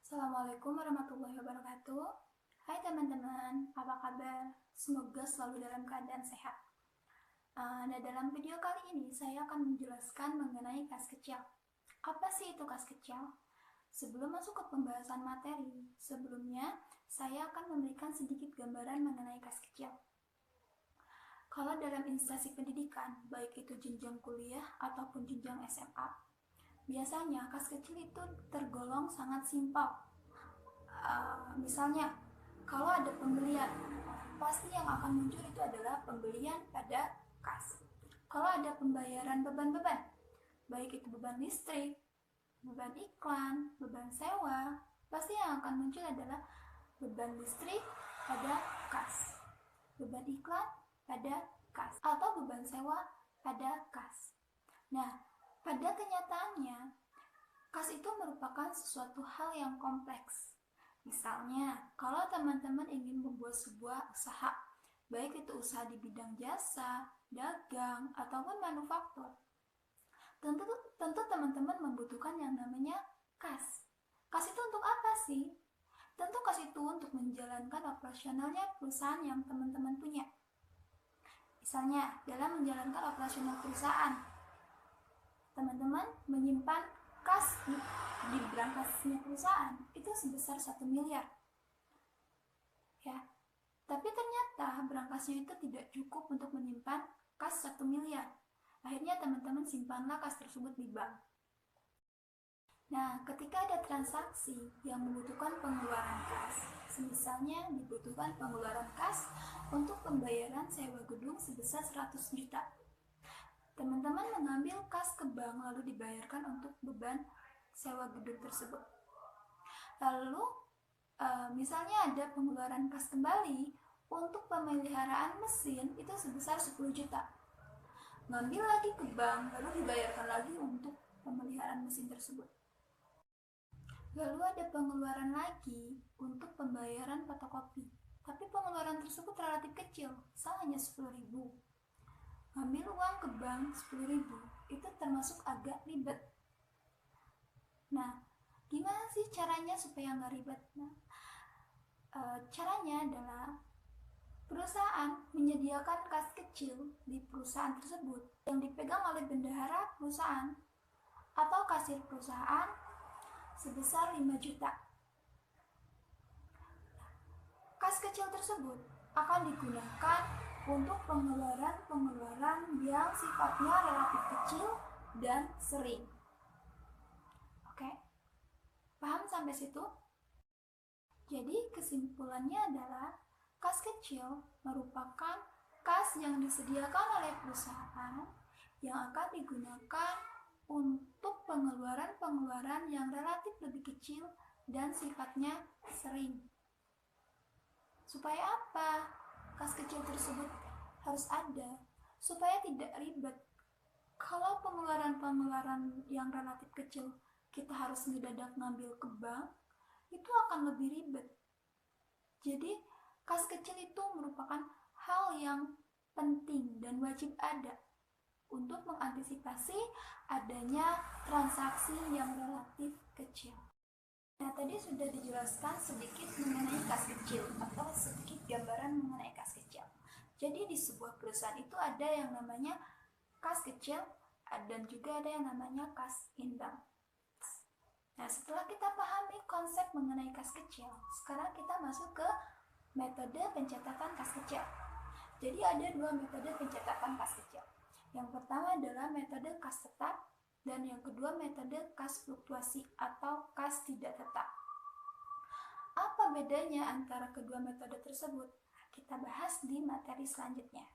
Assalamualaikum warahmatullahi wabarakatuh. Hai teman-teman, apa kabar? Semoga selalu dalam keadaan sehat. Nah, dalam video kali ini saya akan menjelaskan mengenai kas kecil. Apa sih itu kas kecil? Sebelum masuk ke pembahasan materi, sebelumnya saya akan memberikan sedikit gambaran mengenai kas kecil. Kalau dalam instansi pendidikan, baik itu jenjang kuliah ataupun jenjang SMA, biasanya kas kecil itu tergolong sangat simpel. Misalnya, kalau ada pembelian, pasti yang akan muncul itu adalah pembelian pada kas. Kalau ada pembayaran beban-beban, baik itu beban listrik, beban iklan, beban sewa, pasti yang akan muncul adalah beban listrik pada kas, beban iklan pada kas, atau beban sewa pada kas. Nah, pada kenyataannya, kas itu merupakan sesuatu hal yang kompleks. Misalnya, kalau teman-teman ingin membuat sebuah usaha, baik itu usaha di bidang jasa, dagang, ataupun manufaktur, tentu teman-teman membutuhkan yang namanya kas. Kas itu untuk apa sih? Tentu kas itu untuk menjalankan operasionalnya perusahaan yang teman-teman punya. Misalnya, dalam menjalankan operasional perusahaan, teman-teman menyimpan kas di berangkasnya perusahaan itu sebesar 1 miliar. Ya. Tapi ternyata berangkasnya itu tidak cukup untuk menyimpan kas 1 miliar. Akhirnya teman-teman simpanlah kas tersebut di bank. Nah, ketika ada transaksi yang membutuhkan pengeluaran kas, misalnya dibutuhkan pengeluaran kas untuk pembayaran sewa gedung sebesar 100 juta. Teman-teman mengambil kas ke bank lalu dibayarkan untuk beban sewa gedung tersebut. Lalu misalnya ada pengeluaran kas kembali untuk pemeliharaan mesin itu sebesar 10 juta. Ngambil lagi ke bank lalu dibayarkan lagi untuk pemeliharaan mesin tersebut. Lalu ada pengeluaran lagi untuk pembayaran fotokopi. Tapi pengeluaran tersebut relatif kecil, hanya 10.000. Ambil uang ke bank 10.000 itu termasuk agak ribet. Nah, gimana sih caranya supaya nggak ribet? Nah, caranya adalah perusahaan menyediakan kas kecil di perusahaan tersebut yang dipegang oleh bendahara perusahaan atau kasir perusahaan sebesar 5 juta. Kas kecil tersebut akan digunakan untuk pengeluaran yang sifatnya relatif kecil dan sering. Oke? Paham sampai situ? Jadi kesimpulannya adalah kas kecil merupakan kas yang disediakan oleh perusahaan yang akan digunakan untuk pengeluaran-pengeluaran yang relatif lebih kecil dan sifatnya sering. Supaya apa? Kas kecil tersebut harus ada supaya tidak ribet. Kalau pengeluaran-pengeluaran yang relatif kecil kita harus mendadak ngambil ke bank, itu akan lebih ribet. Jadi kas kecil itu merupakan hal yang penting dan wajib ada untuk mengantisipasi adanya transaksi yang relatif kecil. Nah, tadi sudah dijelaskan sedikit mengenai kas kecil atau sedikit gambaran mengenai kas kecil. Jadi di sebuah perusahaan itu ada yang namanya kas kecil dan juga ada yang namanya kas inbound. Nah, setelah kita pahami konsep mengenai kas kecil, sekarang kita masuk ke metode pencatatan kas kecil. Jadi ada 2 metode pencatatan kas kecil. Yang pertama adalah metode kas tetap dan yang kedua metode kas fluktuasi atau kas tidak tetap. Apa bedanya antara kedua metode tersebut? Kita bahas di materi selanjutnya.